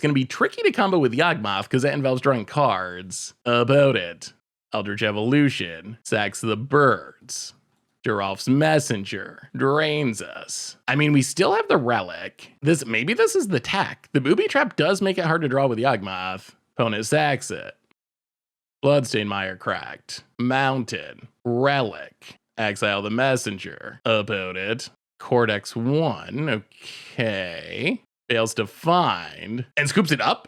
going to be tricky to combo with Yawgmoth because that involves drawing cards. About it. Eldritch Evolution, sacks the birds. Giralf's Messenger drains us. I mean, we still have the relic. Maybe this is the tech. The Booby Trap does make it hard to draw with Yawgmoth. Opponent sacks it. Bloodstained Mire cracked. Mountain. Relic. Exile the Messenger. Opponent. Cortex 1. Okay. Fails to find. And scoops it up.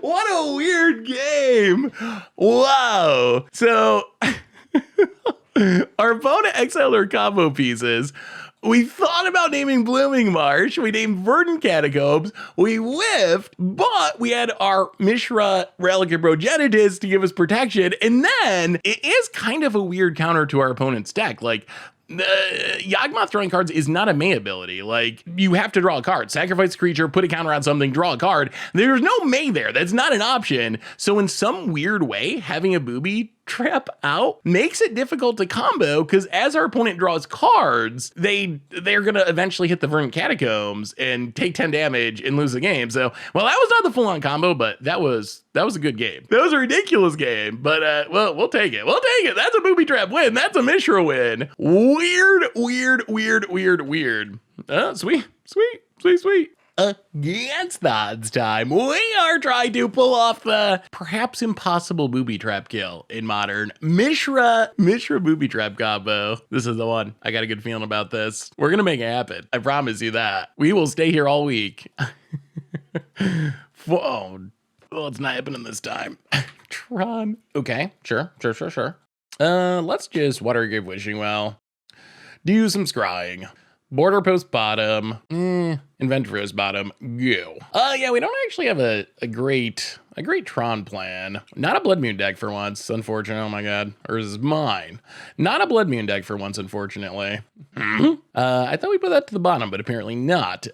What a weird game. Wow. So our opponent exiled our combo pieces. We thought about naming Blooming Marsh. We named Verdant Catacombs. We whiffed, but we had our Mishra Relic of Progenitus to give us protection. And then it is kind of a weird counter to our opponent's deck. Like, Yawgmoth drawing cards is not a May ability. Like, you have to draw a card, sacrifice a creature, put a counter on something, draw a card. There's no May there. That's not an option. So in some weird way, having a Booby Trap out makes it difficult to combo because as our opponent draws cards, they're gonna eventually hit the Verdant Catacombs and take 10 damage and lose the game. So, well, that was not the full-on combo, but that was a good game. That was a ridiculous game, but well, we'll take it. We'll take it. That's a Booby Trap win. That's a Mishra win. Weird. Sweet. Against the odds time, we are trying to pull off the perhaps impossible Booby Trap kill in Modern. Mishra Booby Trap combo. This is the one. I got a good feeling about this. We're gonna make it happen. I promise you that. We will stay here all week. Whoa. Well, it's not happening this time. Tron. Okay, sure. Let's just Watergrave Wishing Well. Do some scrying. Border Post bottom. Inventor's bottom. Go. Yeah, we don't actually have a great Tron plan. Not a Blood Moon deck for once, unfortunately. Oh my god. Or is this mine? Not a Blood Moon deck for once, unfortunately. I thought we put that to the bottom, but apparently not.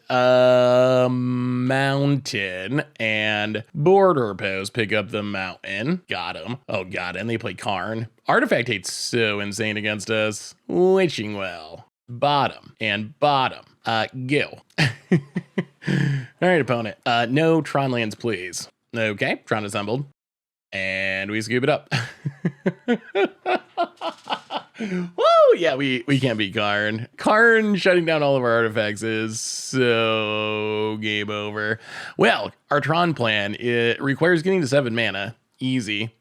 Mountain and Border Post. Pick up the mountain. Got him. Oh god, and they play Karn. Artifact Hate's so insane against us. Wishing Well. Bottom and bottom. Go. All right, opponent. No Tron lands, please. Okay, Tron assembled. And we scoop it up. Woo! Yeah, we can't beat Karn. Karn shutting down all of our artifacts is so game over. Well, our Tron plan, it requires getting to 7 mana. Easy.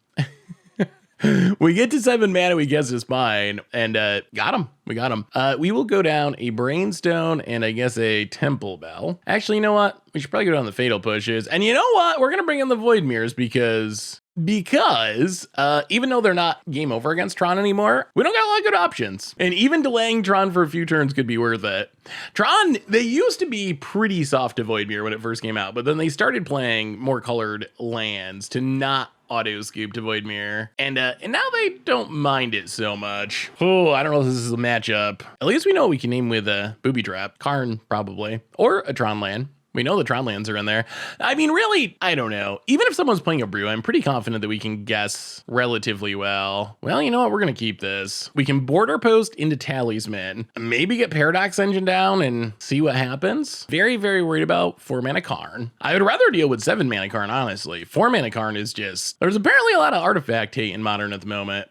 We get to 7 mana, we guess is mine, and got him. We got him. We will go down a Brainstone and I guess a Temple Bell. Actually, you know what? We should probably go down the Fatal Pushes. And you know what? We're gonna bring in the Void Mirrors because even though they're not game over against Tron anymore, we don't got a lot of good options. And even delaying Tron for a few turns could be worth it. Tron, they used to be pretty soft to Void Mirror when it first came out, but then they started playing more colored lands to not auto scoop to Void Mirror, and now they don't mind it so much. Oh, I don't know if this is a matchup. At least we know we can name with a Booby Trap, Karn probably, or a Tron land. We know the Tron lands are in there. I mean, really, I don't know. Even if someone's playing a brew, I'm pretty confident that we can guess relatively well. Well, you know what? We're going to keep this. We can border post into Talisman, maybe get Paradox Engine down and see what happens. Very, very worried about 4 mana Karn. I would rather deal with 7 mana Karn, honestly. 4 mana Karn is just, there's apparently a lot of artifact hate in Modern at the moment.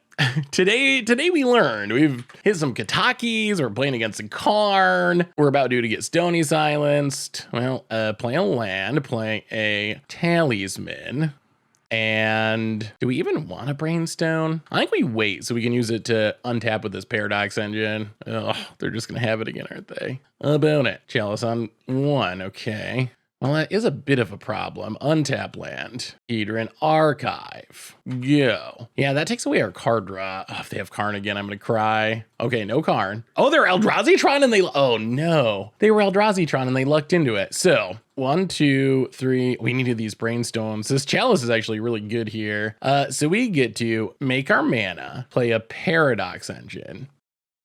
Today we learned we've hit some Katakis, we're playing against a Karn, we're about due to get Stony silenced. Well, play a land, play a Talisman. And do we even want a Brainstone? I think we wait so we can use it to untap with this Paradox Engine. Ugh, they're just gonna have it again, aren't they? About it. Chalice on 1, okay. Well, that is a bit of a problem. Untap land. Hedron Archive. Go. Yeah, that takes away our card draw. Oh, if they have Karn again, I'm gonna cry. Okay, no Karn. Oh, they're Eldrazi Tron and they, oh no. They were Eldrazi Tron and they lucked into it. So 1, 2, 3, we needed these Brainstones. This Chalice is actually really good here. So we get to make our mana, play a Paradox Engine.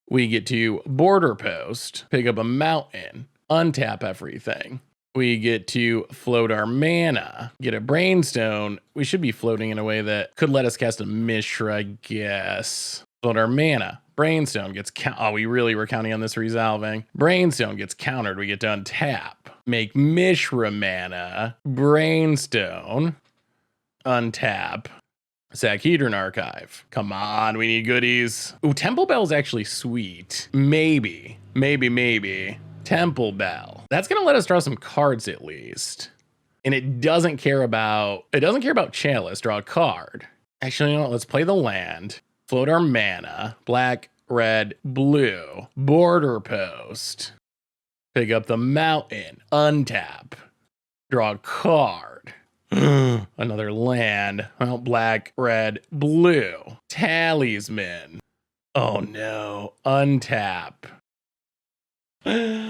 We get to border post, pick up a mountain, untap everything. We get to float our mana, get a Brainstone. We should be floating in a way that could let us cast a Mishra, I guess. Float our mana. Brainstone gets oh, we really were counting on this resolving. Brainstone gets countered. We get to untap. Make Mishra mana. Brainstone. Untap. Sack Hedron Archive. Come on, we need goodies. Ooh, Temple Bell's actually sweet. Maybe. Temple Bell. That's gonna let us draw some cards at least. And it doesn't care about Chalice, draw a card. Actually, you know what? Let's play the land. Float our mana. Black, red, blue. Border post. Pick up the mountain. Untap. Draw a card. Another land. Well, black, red, blue. Talisman. Oh no. Untap. Oh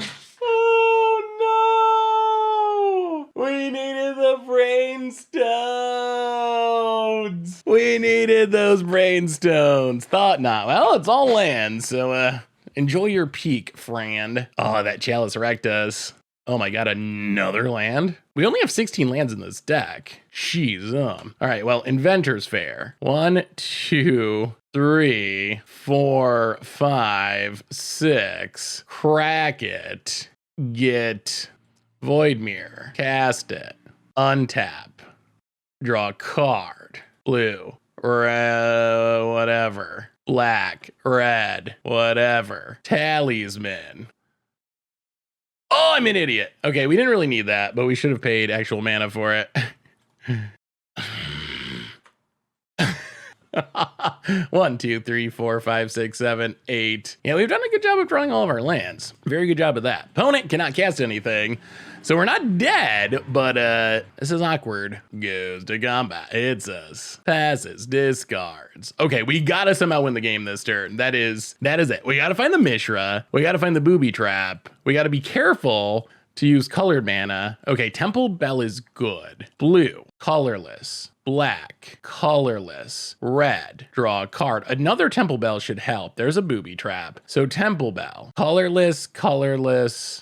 no! We needed the Brainstones! We needed those Brainstones. Thought not. Well, it's all land, so enjoy your peak, friend. Oh, that Chalice wrecked us. Oh my god, another land? We only have 16 lands in this deck. Jeez, All right, well, Inventor's Fair. 1, 2, 3, 4, 5, 6. Crack it. Get Void Mirror. Cast it. Untap. Draw a card. Blue. Whatever. Black. Red. Whatever. Talisman. Oh, I'm an idiot. Okay, we didn't really need that, but we should have paid actual mana for it. 1, 2, 3, 4, 5, 6, 7, 8. Yeah, we've done a good job of drawing all of our lands. Very good job of that. Opponent cannot cast anything, so we're not dead, but this is awkward. Goes to combat, hits us, passes, discards. Okay, we gotta somehow win the game this turn. That is it. We gotta find the Mishra. We gotta find the Booby Trap. We gotta be careful to use colored mana. Okay, Temple Bell is good. Blue, colorless. Black, colorless, red, draw a card. Another Temple Bell should help. There's a Booby Trap. So Temple Bell, colorless.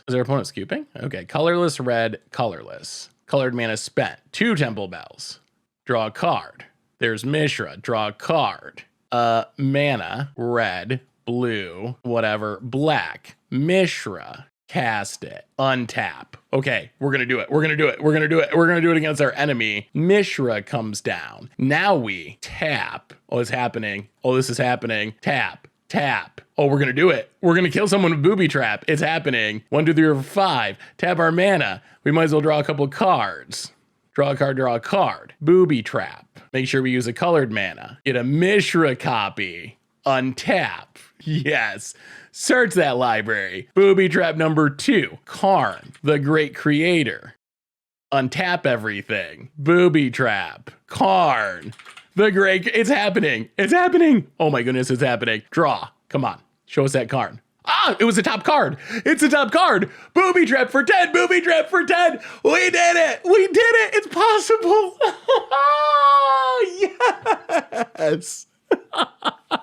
Is their opponent scooping? Okay, colorless, red, colorless. Colored mana spent. 2 Temple Bells. Draw a card. There's Mishra, draw a card. Mana, red, blue, whatever, black, Mishra. Cast it. Untap. Okay, we're gonna do it. We're gonna do it. We're gonna do it. We're gonna do it against our enemy. Mishra comes down. Now we tap. Oh, it's happening. Oh, this is happening. Tap. Tap. Oh, we're gonna do it. We're gonna kill someone with Booby Trap. It's happening. 1, 2, 3, 4, 5. Tap our mana. We might as well draw a couple cards. Draw a card, draw a card. Booby Trap. Make sure we use a colored mana. Get a Mishra copy. Untap. Yes. Search that library. Booby Trap number 2. Karn, the Great Creator. Untap everything. Booby Trap. Karn, the Great... It's happening. It's happening. Oh my goodness, it's happening. Draw. Come on. Show us that Karn. Ah, it was a top card. It's a top card. Booby Trap for 10. Booby Trap for 10. We did it. We did it. It's possible. Yes.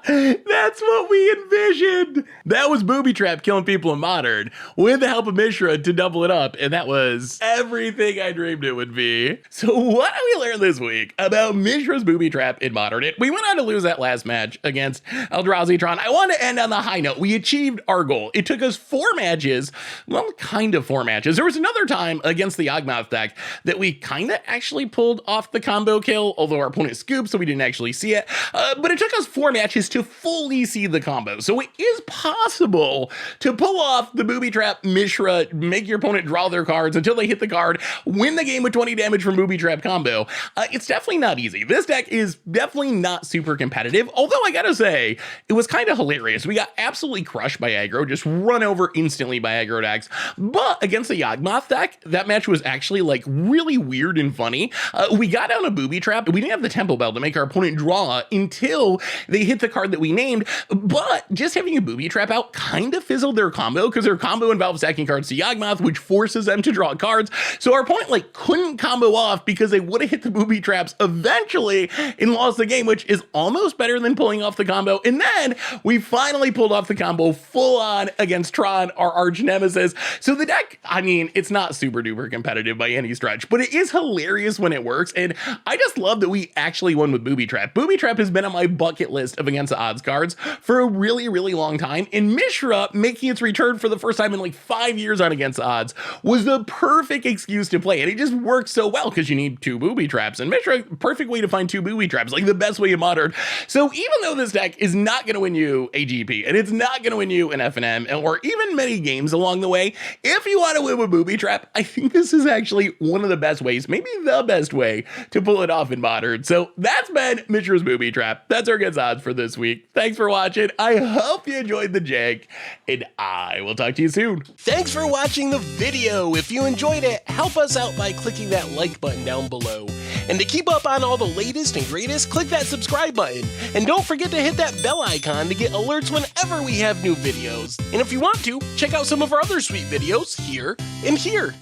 That's what we envisioned. That was Booby Trap killing people in Modern with the help of Mishra to double it up, and that was everything I dreamed it would be. So what did we learn this week about Mishra's Booby Trap in Modern? We went on to lose that last match against Eldrazi Tron. I want to end on the high note. We achieved our goal. It took us 4 matches, well, kind of 4 matches. There was another time against the Yawgmoth deck that we kind of actually pulled off the combo kill, although our opponent scooped, so we didn't actually see it. But it took us 4 matches to fully see the combo. So it is possible to pull off the Booby Trap Mishra, make your opponent draw their cards until they hit the card, win the game with 20 damage from Booby Trap combo. It's definitely not easy. This deck is definitely not super competitive, although I gotta say, it was kind of hilarious. We got absolutely crushed by aggro, just run over instantly by aggro decks. But against the Yawgmoth deck, that match was actually like really weird and funny. We got down a Booby Trap, we didn't have the Temple Bell to make our opponent draw until they hit the card that we named, but just having a Booby Trap out kind of fizzled their combo because their combo involves stacking cards to Yawgmoth, which forces them to draw cards. So our opponent like couldn't combo off because they would have hit the Booby Traps eventually and lost the game, which is almost better than pulling off the combo. And then we finally pulled off the combo full on against Tron, our arch nemesis. So the deck, I mean, it's not super duper competitive by any stretch, but it is hilarious when it works. And I just love that we actually won with Booby Trap. Booby Trap has been on my bucket list of against the odds cards for a really, really long time. And Mishra making its return for the first time in like 5 years on against the odds was the perfect excuse to play. And it just works so well because you need 2 Booby Traps. And Mishra, perfect way to find 2 Booby Traps, like the best way in Modern. So even though this deck is not going to win you a GP and it's not going to win you an FNM or even many games along the way, if you want to win with Booby Trap, I think this is actually one of the best ways, maybe the best way to pull it off in Modern. So that's been Mishra's Booby Trap. That's our against odds for this week. Thanks for watching. I hope you enjoyed the jank, and I will talk to you soon. Thanks for watching the video. If you enjoyed it, help us out by clicking that like button down below. And to keep up on all the latest and greatest, click that subscribe button. And don't forget to hit that bell icon to get alerts whenever we have new videos. And if you want to, check out some of our other sweet videos here and here.